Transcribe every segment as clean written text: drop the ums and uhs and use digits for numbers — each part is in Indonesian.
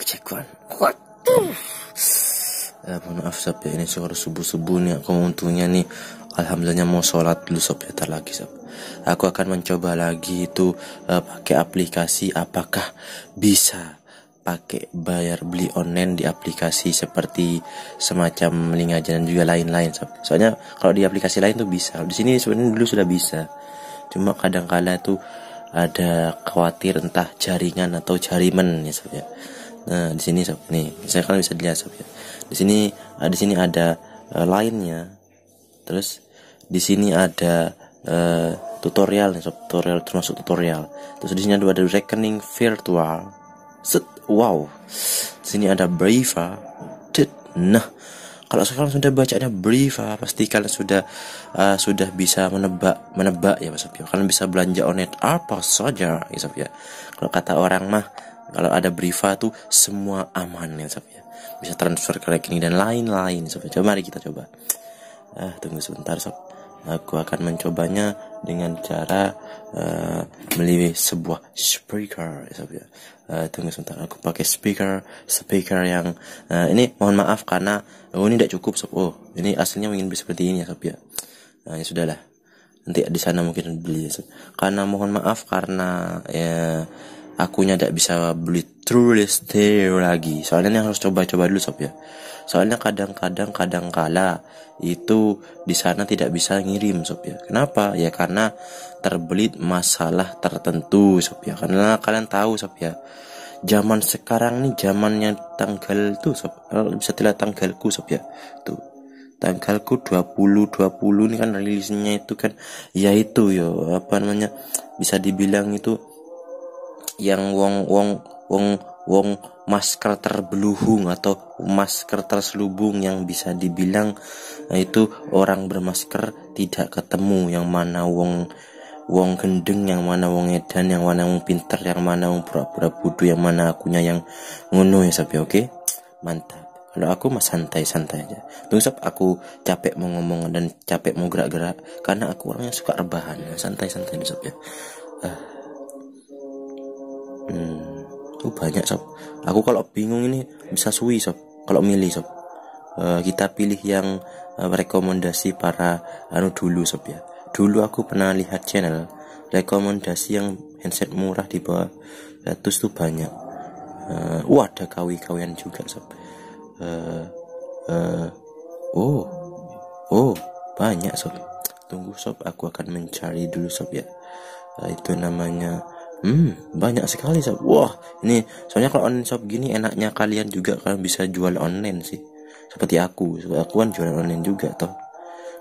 cekuan. Waduh. Mohon maaf sob ya, ini suara subuh-subuh nih aku untungnya nih. Alhamdulillah mau sholat dulu sob ya, lagi sob. Aku akan mencoba lagi itu pakai aplikasi, apakah bisa pakai bayar beli online di aplikasi seperti semacam link aja dan juga lain-lain sob. Soalnya kalau di aplikasi lain tuh bisa. Di sini sebenarnya dulu sudah bisa. Cuma kadang-kala tuh ada khawatir entah jaringan atau jarimen ya sob ya. Nah, di sini sob nih, saya kan bisa dilihat sob ya. Di sini ada lainnya. Terus di sini ada tutorial nih sob, tutorial termasuk tutorial. Terus di sini ada rekening virtual. Set, wow. Di sini ada Briva. Nah, kalau sekarang sudah bacanya Briva, pasti kalian sudah bisa menebak ya sob ya. Kalian bisa belanja online apa saja ya sob ya. Kalau kata orang mah, kalau ada Briva tuh semua aman ya sob ya. Bisa transfer ke rekening dan lain-lain sob. Coba mari kita coba. Tunggu sebentar sob. Aku akan mencobanya dengan cara beli sebuah speaker ya sob ya. Tunggu sebentar, aku pakai speaker yang ini mohon maaf karena ini tidak cukup sob. Ini aslinya ingin seperti ini ya sob ya. Ya sudahlah. Nanti di sana mungkin beli ya sob. Karena mohon maaf karena ya akunya tidak bisa beli truly stereo lagi. Soalnya ini harus coba-coba dulu sob ya. Soalnya kadang-kala itu di sana tidak bisa ngirim sob ya. Kenapa? Ya karena terbelit masalah tertentu sob ya. Karena kalian tahu sob ya, zaman sekarang nih zamannya tanggal tuh sob. Bisa dilihat tanggalku sob ya. Tuh. Tanggalku 2020 ini kan rilisnya itu kan yaitu yo apa namanya, bisa dibilang itu yang wong masker terbeluhung atau masker terselubung, yang bisa dibilang itu orang bermasker tidak ketemu, yang mana wong gendeng, yang mana wong edan, yang mana wong pinter, yang mana wong pura-pura bodoh, yang mana akunya yang ngono ya sob ya. Oke, mantap. Kalau aku mah santai-santai aja. Tunggu sob, aku capek mau ngomong dan capek mau gerak-gerak karena aku orangnya suka rebahan. Santai-santai sob ya. Banyak sob. Aku kalau bingung ini bisa suwi sob. Kalau milih sob, kita pilih yang rekomendasi para dulu sob ya. Dulu aku pernah lihat channel rekomendasi yang handset murah di bawah 100 tuh banyak. Ada kawi-kawian juga sob. Banyak sob. Tunggu sob, aku akan mencari dulu sob ya. Itu namanya banyak sekali sob. Wah, ini soalnya kalau online shop gini enaknya kalian juga kalian bisa jual online sih. Seperti aku kan jualan online juga toh.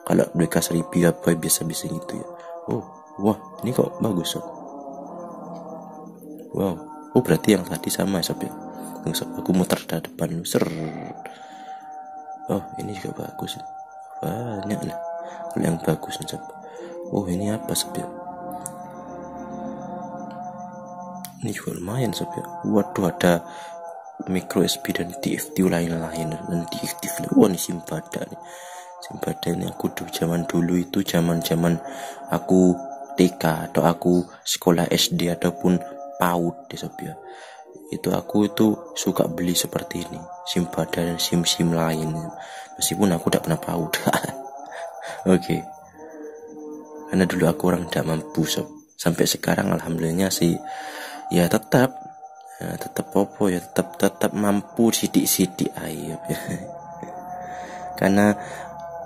Kalau mereka 1000 apa biasa-biasa gitu ya. Wah, ini kok bagus sob. Wow. Berarti yang tadi sama sob ya. Tunggu sob, aku muter ke depan dulu. Ini juga bagus. Banyak lah. Kalau yang bagus sob. Ini apa sob ya? Ini juga lumayan sob ya. Waduh, ada micro SD dan TFT lain-lain dan TFT. Ini Simbada nih. Simbada ini aku zaman dulu itu zaman aku TK atau aku sekolah SD ataupun PAUD deh sob ya. Itu aku itu suka beli seperti ini, Simbada dan sim lain. Meskipun aku tidak pernah PAUD. Oke. Karena dulu aku orang tidak mampu sob. Sampai sekarang alhamdulillah sih ya tetap mampu sidik-sidik ayo ya. Karena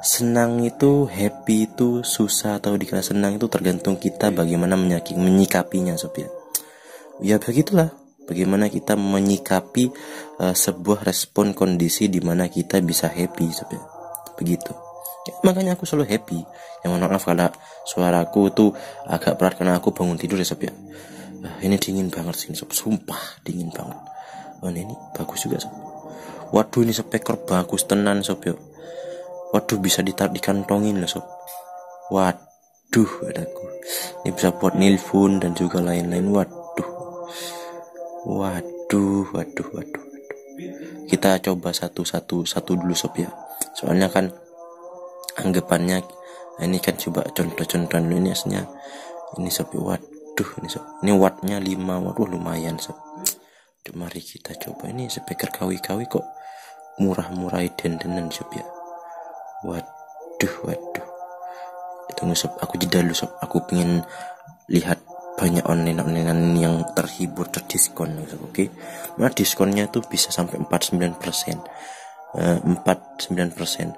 senang itu, happy itu, susah atau dikala senang itu tergantung kita bagaimana menyikapinya sob ya. Ya begitulah, bagaimana kita menyikapi sebuah respon kondisi di mana kita bisa happy sob ya. Begitu. Ya, makanya aku selalu happy. Yang mohon maaf kalau suaraku tuh agak berat karena aku bangun tidur ya sob ya. Ini dingin banget sih sob, sumpah dingin banget. Ini bagus juga sob. Waduh, ini speaker bagus tenan sob ya. Waduh, bisa ditaruh dikantongin loh sob. Waduh, adaku. Ini bisa buat nelpon dan juga lain-lain. Waduh. Kita coba satu dulu sob ya. Soalnya kan anggapannya ini kan coba contoh-contoh dulu ini aslinya. Ini sob ya. Waduh, ini sob. Ini wattnya 5 watt, lumayan sob. Mari kita coba. Ini speaker kawi-kawi kok murah-murah dendenan sob ya. Waduh. Tunggu sob, aku jeda dulu sob. Aku pengen lihat banyak online yang terhibur, terdiskon sob. Oke. Nah, diskonnya tuh bisa sampai 49%. 49%,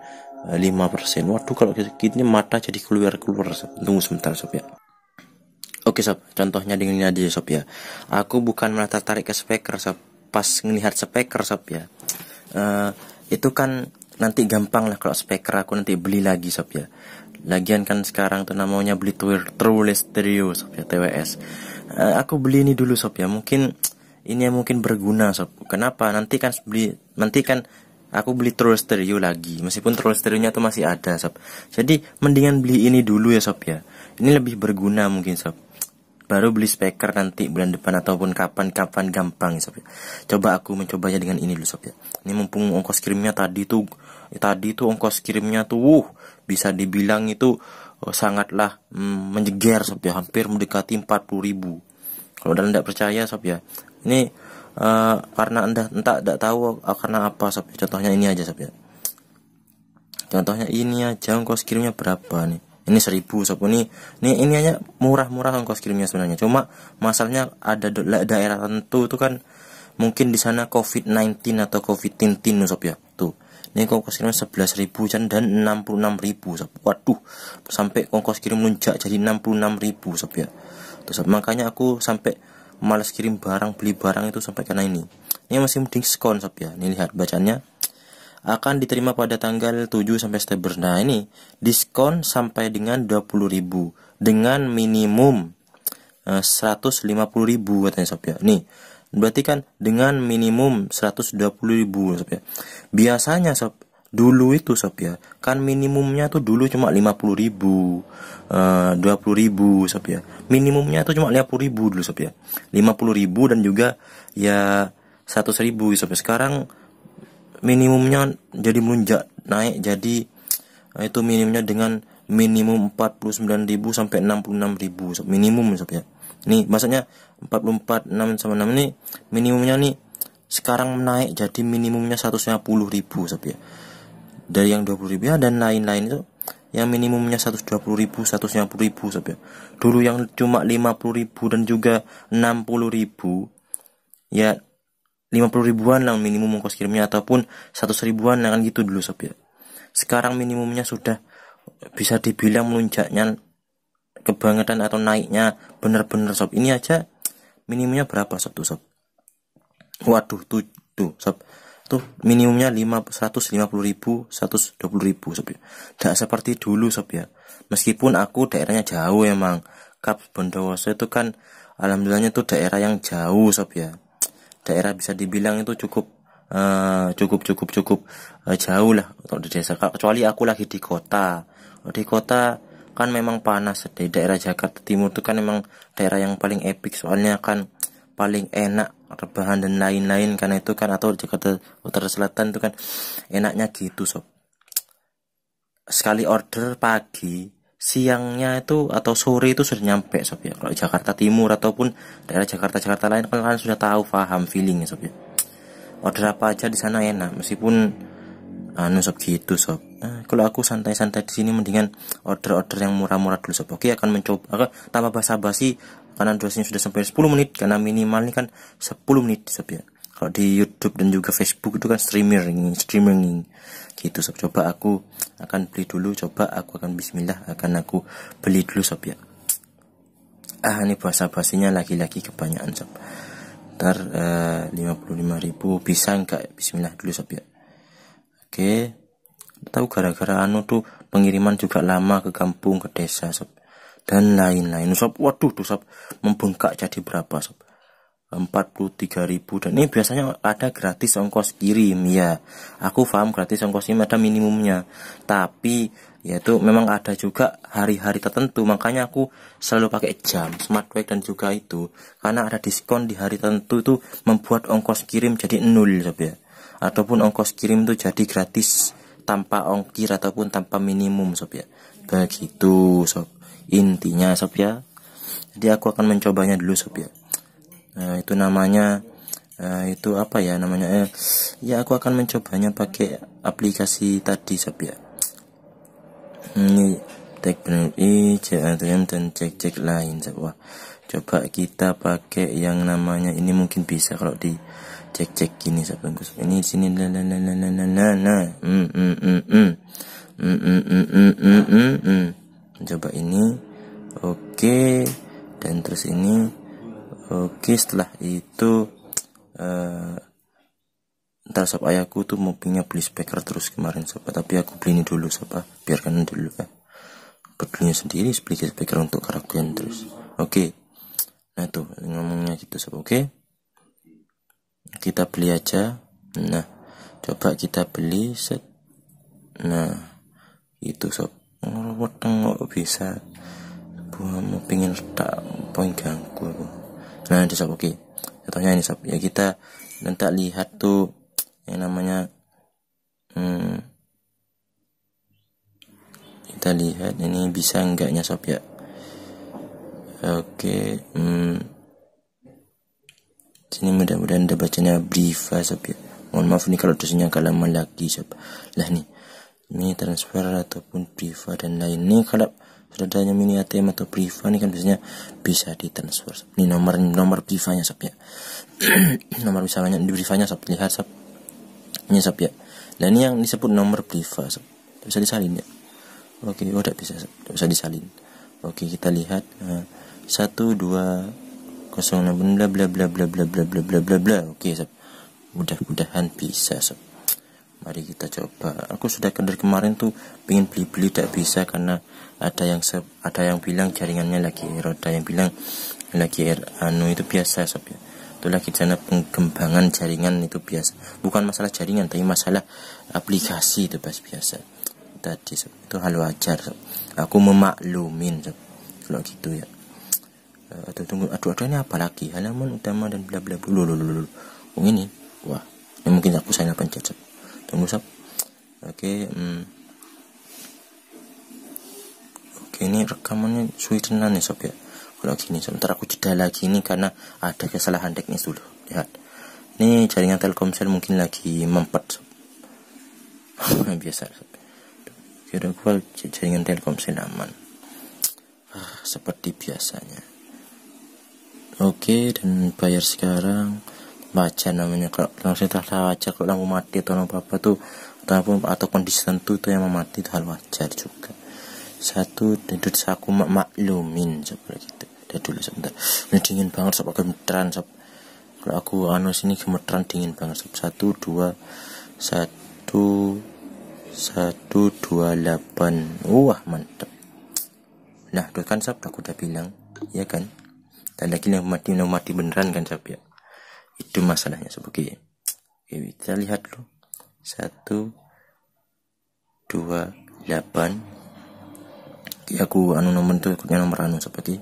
5%. Waduh, kalau gini mata jadi keluar sob. Tunggu sebentar sob ya. Oke sob, contohnya dengan ini aja sob ya. Aku bukan malah tertarik ke speaker sob. Pas ngelihat speaker sob ya, itu kan nanti gampang lah kalau speaker aku nanti beli lagi sob ya. Lagian kan sekarang tuh namanya beli Truly Stereo sob ya, TWS. Aku beli ini dulu sob ya. Mungkin ini yang mungkin berguna sob. Kenapa? Nanti kan aku beli Truly Stereo lagi, meskipun Truly Stereo-nya tuh masih ada sob. Jadi mendingan beli ini dulu ya sob ya. Ini lebih berguna mungkin sob. Baru beli speaker nanti bulan depan ataupun kapan gampang ya sob ya. Coba aku mencobanya dengan ini dulu sob ya. Ini mumpung ongkos kirimnya tadi tuh ongkos kirimnya tuh bisa dibilang itu sangatlah menjeger sob ya, hampir mendekati 40.000. Kalau anda tidak percaya sob ya, ini karena anda tidak tahu karena apa sob ya. Contohnya ini aja sob ya. Contohnya ini aja ongkos kirimnya berapa nih? Ini 1.000 sob. Ini hanya murah ongkos kirimnya sebenarnya. Cuma masalahnya ada daerah tertentu itu kan mungkin di sana COVID-19 atau COVID-19 sob ya. Tuh. Ini ongkos kirimnya 11.000 dan 66.000 sob. Waduh, sampai ongkos kirim lunjak jadi 66.000 sob ya. Tuh sob, makanya aku sampai malas kirim barang, beli barang itu sampai karena ini. Ini masih diskon sob ya. Ini lihat bacanya. Akan diterima pada tanggal 7 sampai September. Nah, ini diskon sampai dengan 20.000 dengan minimum 150.000 katanya sob ya. Nih, berarti kan dengan minimum 120.000 sob ya. Biasanya sob, dulu itu sob ya, kan minimumnya tuh dulu cuma 50.000, 20.000 sob ya. Minimumnya tuh cuma 50.000 dulu sob ya. 50.000 dan juga ya 100.000 sob ya. Sekarang minimumnya jadi melonjak naik, jadi itu minimumnya dengan minimum 49.000 sampai 66.000 sob. Minimum sob ya. Nih maksudnya 44 6 sama 6 ini minimumnya nih sekarang naik jadi minimumnya 150.000 sob ya. Dari yang 20.000 ya, dan lain-lain itu yang minimumnya 120.000, 150.000 sob ya. Dulu yang cuma 50.000 dan juga 60.000 ya, 50.000-an lah minimum ongkos kirimnya, ataupun 100.000-an kan gitu dulu sob ya. Sekarang minimumnya sudah bisa dibilang melonjaknya kebangetan atau naiknya bener-bener sob. Ini aja minimumnya berapa sob tuh sob? Waduh, tuh sob. Tuh minimumnya 150.000, 120.000 sob ya. Tidak seperti dulu sob ya. Meskipun aku daerahnya jauh emang. Kap Bondowoso itu kan alhamdulillahnya tuh daerah yang jauh sob ya. Daerah bisa dibilang itu cukup jauh lah untuk di desa. Kecuali aku lagi di kota. Di kota kan memang panas. Di daerah Jakarta Timur itu kan memang daerah yang paling epic, soalnya kan paling enak rebahan dan lain-lain, karena itu kan, atau Jakarta Utara Selatan itu kan enaknya gitu sob. Sekali order pagi, siangnya itu atau sore itu sudah nyampe sob ya. Kalau Jakarta Timur ataupun daerah Jakarta lain kan kalian sudah tahu, paham feelingnya sob ya. Order apa aja di sana enak, meskipun sob gitu sob. Nah, kalau aku santai-santai di sini mendingan order yang murah-murah dulu sob. Oke, akan mencoba tanpa basa-basi karena durasinya sudah sampai 10 menit, karena minimal ini kan 10 menit sob ya. Kalau di YouTube dan juga Facebook itu kan streaming gitu sob. Coba aku akan beli dulu, bismillah akan aku beli dulu sob ya. Ini basa-basinya lagi-lagi kebanyakan sob. Ntar 55.000 bisa enggak? Bismillah dulu sob ya. Oke. Tahu gara-gara tuh pengiriman juga lama ke kampung, ke desa sob, dan lain-lain sob. Waduh tuh sob, membengkak jadi berapa sob? 43.000. Dan ini biasanya ada gratis ongkos kirim ya. Aku paham gratis ongkos kirim ada minimumnya, tapi ya itu memang ada juga hari-hari tertentu. Makanya aku selalu pakai jam smartwatch dan juga itu, karena ada diskon di hari tertentu itu membuat ongkos kirim jadi 0 sob ya, ataupun ongkos kirim itu jadi gratis tanpa ongkir ataupun tanpa minimum sob ya. Begitu sob intinya sob ya. Jadi aku akan mencobanya dulu sob ya. Nah, itu namanya itu apa ya namanya, ya aku akan mencobanya pakai aplikasi tadi sob ya. Ini tag BNI, CATM dan cek lain sob. Wah, coba kita pakai yang namanya ini, mungkin bisa kalau di cek gini sob. Ini sini coba ini. Oke, dan terus ini. Oke, setelah itu ntar sob, ayahku tuh mau beli speaker terus kemarin sob, tapi aku beli ini dulu sob, biarkan dulu belinya sendiri beli speaker untuk karaokean terus. Oke. Nah tuh ngomongnya gitu sob. Oke, kita beli aja. Nah, coba kita beli set. Nah itu sob, weteng kok bisa mau pingin letak poin ganggu aku. Nah itu sob. Oke, contohnya ini sob ya, kita nanti lihat tuh yang namanya kita lihat ini bisa enggaknya sob ya. Oke, sini mudah-mudahan ada bacanya Briva sob ya. Mohon maaf nih kalau tulisannya agak lama lagi sob. Lah nih, ini transfer ataupun Briva dan lain. Nih kalau sudah adanya mini ATM atau Briva nih kan biasanya bisa ditransfer sob. Ini nomor Brivanya sob ya. Nomor misalnya di Brivanya sob, lihat sob. Ini sob ya. Nah ini yang disebut nomor Briva sob. Bisa disalin ya. Oke, udah bisa sob. Bisa disalin. Oke, kita lihat 1 2 0 bla bla bla bla bla bla bla bla bla bla. Oke sob. Mudah-mudahan bisa sob. Mari kita coba. Aku sudah dari kemarin tuh pengen beli tidak bisa karena ada yang bilang jaringannya lagi error, ada yang bilang lagi itu biasa sob ya. Itu lagi sana pengembangan jaringan, itu biasa. Bukan masalah jaringan tapi masalah aplikasi, itu biasa. Tadi sob, itu hal wajar sob. Aku memaklumin sob kalau gitu ya. Tunggu, aduh ini apa lagi, halaman utama dan bla bla bla. Ini wah, ini mungkin aku salah pencet sob. Tunggu sob. Oke, Oke, ini rekamannya suwi tenan nih sob ya. Kalau gini sebentar aku jeda lagi ini karena ada kesalahan teknis dulu. Lihat, ini jaringan Telkomsel mungkin lagi mempet sob. Biasa sob. Kira gua jaringan Telkomsel aman. Seperti biasanya. Oke, dan bayar sekarang. Baca namanya, kalau langsung telah wajar kalau lampu mati atau apa tuh atau kondisi tertentu itu yang memati, itu hal wajar juga. Satu, itu aku maklumin seperti itu. Udah dulu sebentar. Ini dingin banget sob, gemeteran sob. Kalau aku sini gemeteran, dingin banget sob. 1 2 1 1 2 8. Wah mantep. Nah tuh kan sob, aku udah bilang ya kan. Dan lagi yang mati beneran kan sob ya. Itu masalahnya sob. Oke, kita lihat dulu. 1 2 8. Oke, aku nomor itu ikutnya nomor seperti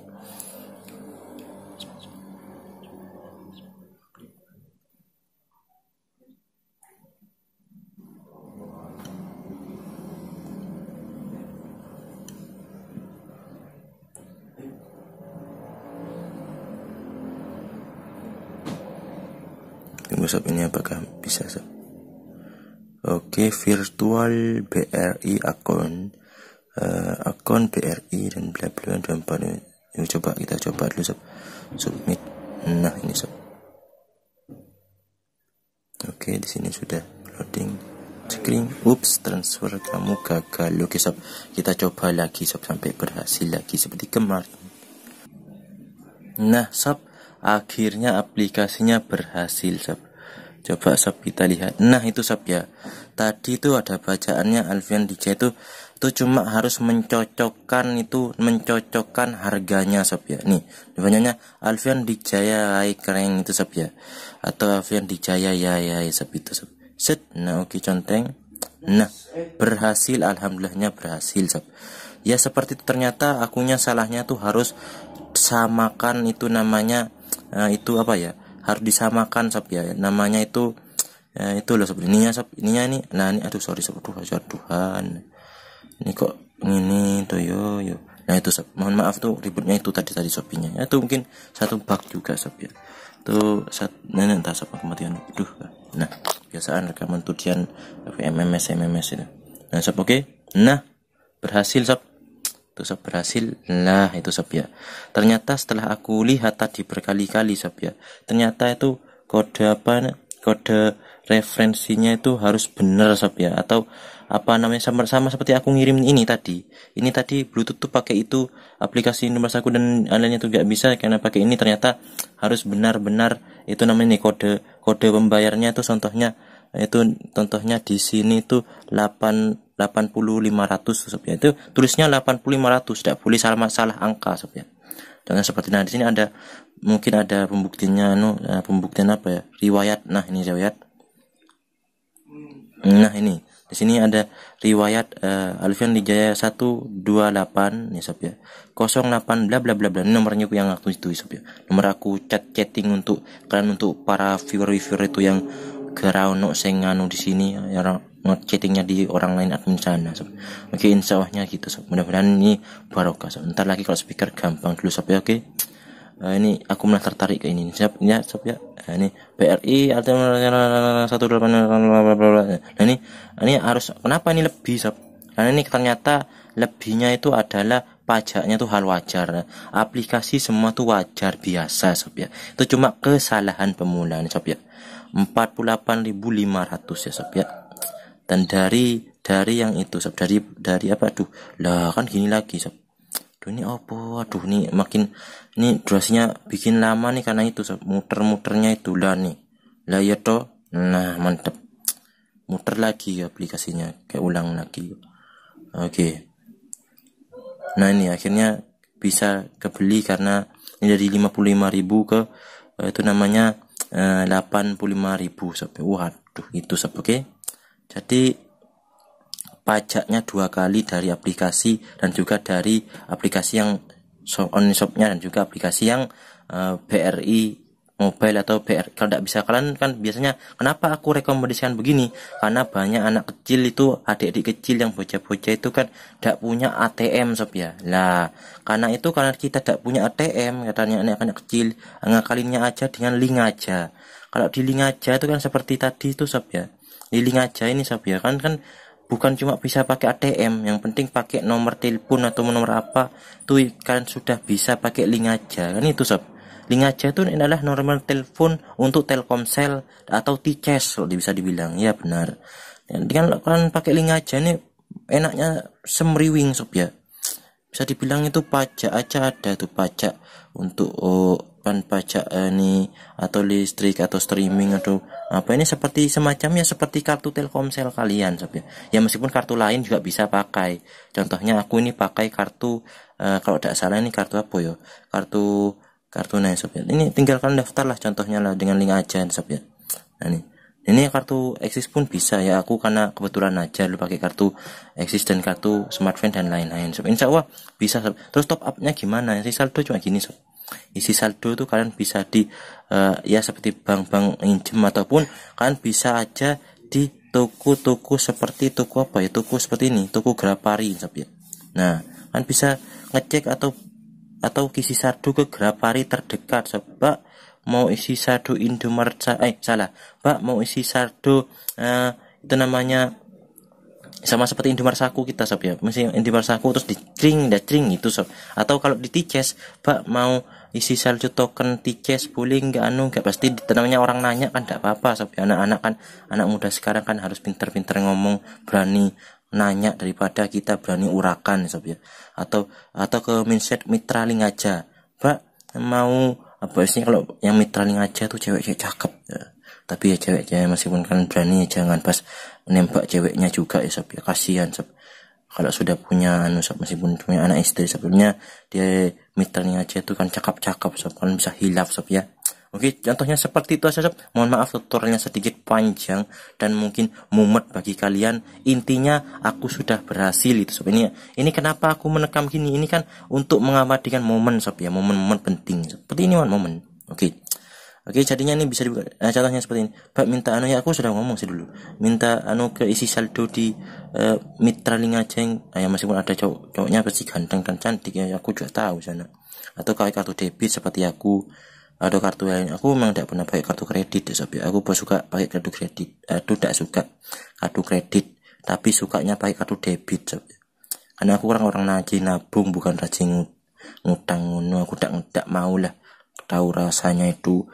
tunggu sob, ini apakah bisa sob. Oke, virtual BRI akun BRI dan bla bla dan pada ini kita coba dulu sob. Submit. Nah ini sob. Oke, di sini sudah loading screen. Ups, transfer kamu gagal. Oke sob, kita coba lagi sob sampai berhasil lagi seperti kemarin. Nah sob, akhirnya aplikasinya berhasil sob. Coba sob kita lihat. Nah itu sob ya. Tadi itu ada bacaannya Alfian DJ itu cuma harus mencocokkan harganya sob ya. Nih, bacanya Alfian Dijaya keren itu sob ya. Atau Alfian Dijaya ya sob itu sob. Set. Nah oke, conteng. Nah, berhasil, alhamdulillahnya berhasil sob. Ya seperti itu, ternyata akunya salahnya tuh harus samakan itu namanya itu apa ya? Harus disamakan sob ya, namanya itu loh sob, ininya ini. Nah ini aduh sorry sob, Tuhan ini kok ini tuh yo. Nah itu sob, mohon maaf tuh ributnya itu tadi sopinya ya, itu mungkin satu bug juga sob ya. tuh nenek tak apa kematian. Nah biasaan rekaman tudian MMS itu. Nah sob oke. Nah berhasil sob. Tuh sob berhasil. Nah itu sob ya. Ternyata setelah aku lihat tadi berkali-kali sob ya, ternyata itu kode referensinya itu harus benar sob ya, atau apa namanya sama seperti aku ngirim ini tadi Bluetooth tuh pakai itu aplikasi nomor saku dan lainnya tuh gak bisa karena pakai ini. Ternyata harus benar-benar itu namanya nih kode pembayarnya itu contohnya di sini tuh 80500 sob ya. Itu tulisnya 80500, tidak boleh salah angka sob ya. Contohnya seperti di sini mungkin ada pembuktiannya pembuktian apa ya? Riwayat. Nah, ini riwayat. Nah, ini. Di sini ada riwayat Alfian Wijaya 128 nih sob ya. 08 bla bla bla bla. Ini nomornya yang aku itu sob ya. Nomor aku chatting untuk kalian, untuk para viewer itu yang gerauno sing anu di sini ya, chattingnya di orang lain admin sana sob. Oke, insyaallah gitu sob. Mudah-mudahan ini barokah sob. Ntar lagi kalau speaker gampang dulu sob ya. Oke. Ini aku malah tertarik ke ini siap ya sob ya. Ini BRI alternatif 18. Nah ini harus, kenapa ini lebih sob? Karena ini ternyata lebihnya itu adalah pajaknya tuh hal wajar. Aplikasi semua tuh wajar biasa sob ya. Itu cuma kesalahan pemula nih sob ya. 48.500 ya sob ya. Dan dari yang itu sob, dari apa tuh? Lah kan gini lagi sob. Ini apa? Aduh nih makin ini durasinya bikin lama nih karena itu sob, muter-muternya itu lah nih. Lah ya toh. Nah, mantep. Muter lagi aplikasinya, kayak ulang lagi. Oke. Nah, ini akhirnya bisa kebeli karena ini dari 55.000 ke itu namanya 85.000 sob. Waduh, itu sob. Oke. Jadi pajaknya 2 kali dari aplikasi dan juga dari aplikasi yang on shopnya dan juga aplikasi yang BRI mobile atau BRI. Kalau tidak bisa kalian kan biasanya, kenapa aku rekomendasikan begini, karena banyak anak kecil itu, adik-adik kecil yang bocah-bocah itu kan tidak punya ATM sob ya. Lah karena kita tidak punya ATM, katanya anak-anak kecil ngakalinnya aja dengan link aja. Kalau di link aja itu kan seperti tadi itu sob ya, di link aja ini sob ya, kan bukan cuma bisa pakai ATM, yang penting pakai nomor telepon atau nomor apa tuh kan sudah bisa pakai link aja kan itu sob. Link aja itu adalah nomor telepon untuk Telkomsel atau T-Cash kalau bisa dibilang ya, benar. Dengan kalian pakai link aja nih enaknya semriwing sob ya. Bisa dibilang itu pajak aja ada tuh, pajak untuk kan pajak ini atau listrik atau streaming atau apa, ini seperti semacamnya seperti kartu Telkomsel kalian sob ya. Ya meskipun kartu lain juga bisa pakai. Contohnya aku ini pakai kartu kalau tidak salah ini kartu apa ya? Kartu nah sob ya. Ini tinggal kalian daftar lah contohnya lah dengan link aja sob ya. Nah ini kartu Eksis pun bisa ya, aku karena kebetulan aja lu pakai kartu Eksis dan kartu Smartfren dan lain-lain sob. Insyaallah bisa sob. Terus top upnya gimana? Isi saldo cuma gini sob. Isi saldo itu kalian bisa di ya seperti bank-bank minjem, ataupun kalian bisa aja di toko-toko seperti toko apa ya, toko seperti ini, toko Grapari sob ya. Nah kalian bisa ngecek atau isi saldo ke Grapari terdekat sob. Pak mau isi saldo Indomaret Pak mau isi saldo itu namanya sama seperti Indomaret Saku kita sob ya, mesti Indomaret Saku terus dicring itu sob. Atau kalau di T-Cash, Pak mau isi saldo token T-Cash boleh nggak nggak, pasti namanya orang nanya kan tidak apa-apa sob ya. Anak muda sekarang kan harus pinter-pinter ngomong, berani nanya daripada kita berani urakan sob ya. Atau ke mitra link aja, Pak mau apa sih, kalau yang mitra link aja tuh cewek-cewek cakep ya. Tapi ya cewek-cewek meskipun kan berani ya jangan pas menembak ceweknya juga ya sob ya, kasihan sob. Kalau sudah punya sob, meskipun punya anak istri sebelumnya, dia mitranya aja tuh kan cakep-cakep sob, kan bisa hilaf sob ya. Oke, contohnya seperti itu aja sob. Mohon maaf tutorialnya sedikit panjang dan mungkin mumet bagi kalian. Intinya aku sudah berhasil itu sob. Ini kenapa aku menekam gini? Ini kan untuk mengabadikan momen sob ya, momen-momen penting. Seperti ini momen. Oke, jadinya ini bisa dibuka. Nah, contohnya seperti ini. Pak minta ya aku sudah ngomong sih dulu. Minta ke isi saldo di mitra link aja yang meskipun ada cowoknya pasti ganteng dan cantik ya, aku juga tahu sana. Atau kayak kartu debit seperti aku. atau kartu lain. Aku memang tidak pernah pakai kartu kredit ya sob ya. Aku suka pakai kartu kredit. Aku tidak suka kartu kredit, tapi sukanya pakai kartu debit sob ya. Karena aku orang rajin nabung, bukan rajin ngutang ngono. Aku tidak mau lah tahu rasanya itu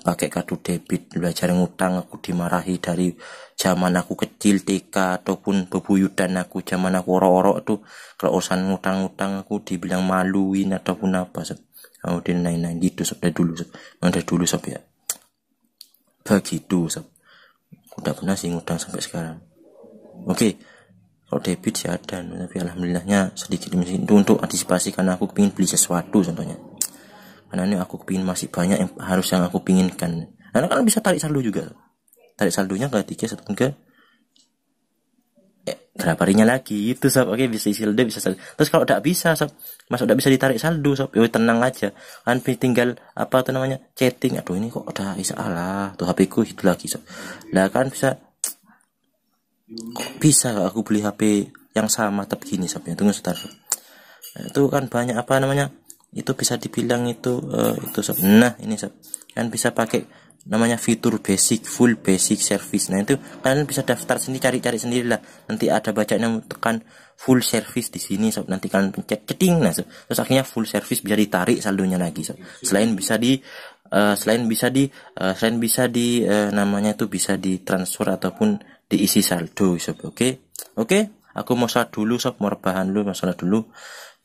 pakai kartu debit. Belajar ngutang aku dimarahi dari zaman aku kecil TK ataupun bebuyutan aku zaman aku orok-orok tuh, kalau urusan ngutang-ngutang aku dibilang maluin ataupun apa sob. Oh, dan lain-lain gitu sob, dari dulu sob. Dari dulu sob ya. Begitu sob. Udah pernah sih ngutang sampai sekarang. Oke. Kalau debit sih ada, tapi alhamdulillahnya sedikit demi sedikit itu untuk antisipasi, karena aku pengen beli sesuatu contohnya. Karena ini aku pengen masih banyak yang aku pinginkan. Karena kan bisa tarik saldo juga. Tarik saldonya ke 3 atau ke berapa harinya lagi itu sob. Oke, bisa isi saldo, bisa saldo. Terus kalau tidak bisa sob, masuk tidak bisa ditarik saldo sob, ya tenang aja kan, tinggal apa tuh namanya, chatting. Aduh ini kok udah salah tuh HP ku itu lagi sob. Lah kan bisa, kok bisa aku beli HP yang sama tapi gini sob ya. Tunggu sebentar sob. Nah, itu kan banyak apa namanya, itu bisa dibilang itu sob. Nah ini sob, kan bisa pakai namanya fitur basic, full basic service. Nah itu kalian bisa daftar sendiri, cari-cari sendiri lah. Nanti ada bacanya tekan full service di sini sob. Nanti kalian pencet ceting, nah sob. Terus akhirnya full service, bisa ditarik saldonya lagi sob. Selain bisa di namanya itu bisa ditransfer ataupun diisi saldo sob. Oke. Aku mau sholat dulu sob, mau rebahan dulu, mau sholat dulu.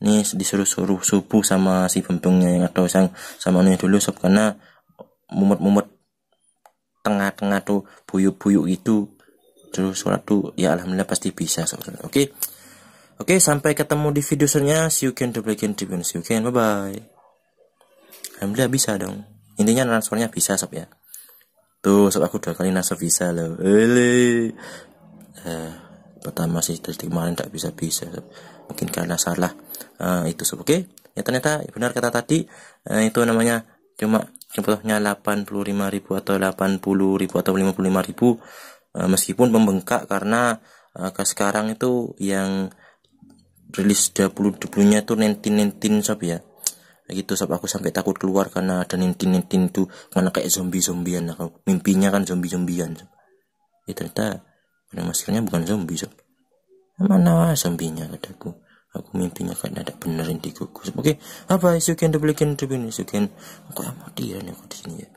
Nih disuruh-suruh subuh sama si bempengnya yang atau sama ini dulu sob, karena mumet-mumet tengah-tengah tuh buyuk-buyuk itu, terus sholat tuh ya alhamdulillah pasti bisa sob. Oke, sampai ketemu di video selanjutnya. See you again, see you again, bye bye. Alhamdulillah bisa dong, intinya transfernya bisa sob ya. Tuh sob, aku 2 kali transfer bisa loh. Pertama sih dari kemarin tak bisa sob. Mungkin karena salah itu sob. Oke, ya ternyata benar kata tadi, itu namanya cuma contohnya 85.000 atau 80.000 atau 55.000, meskipun membengkak karena sekarang itu yang rilis 2020-nya itu 19 sob ya. Gitu sob, aku sampai takut keluar karena ada 19 itu, mana kayak zombie-zombian aku. Mimpinya kan zombie-zombian sob. Ya ternyata maskernya bukan zombie sob. Mana zombinya kataku. Aku mimpinya kan ada benerin di kuku. Oke, apa isu can double can, kok mati ya nih aku di sini ya.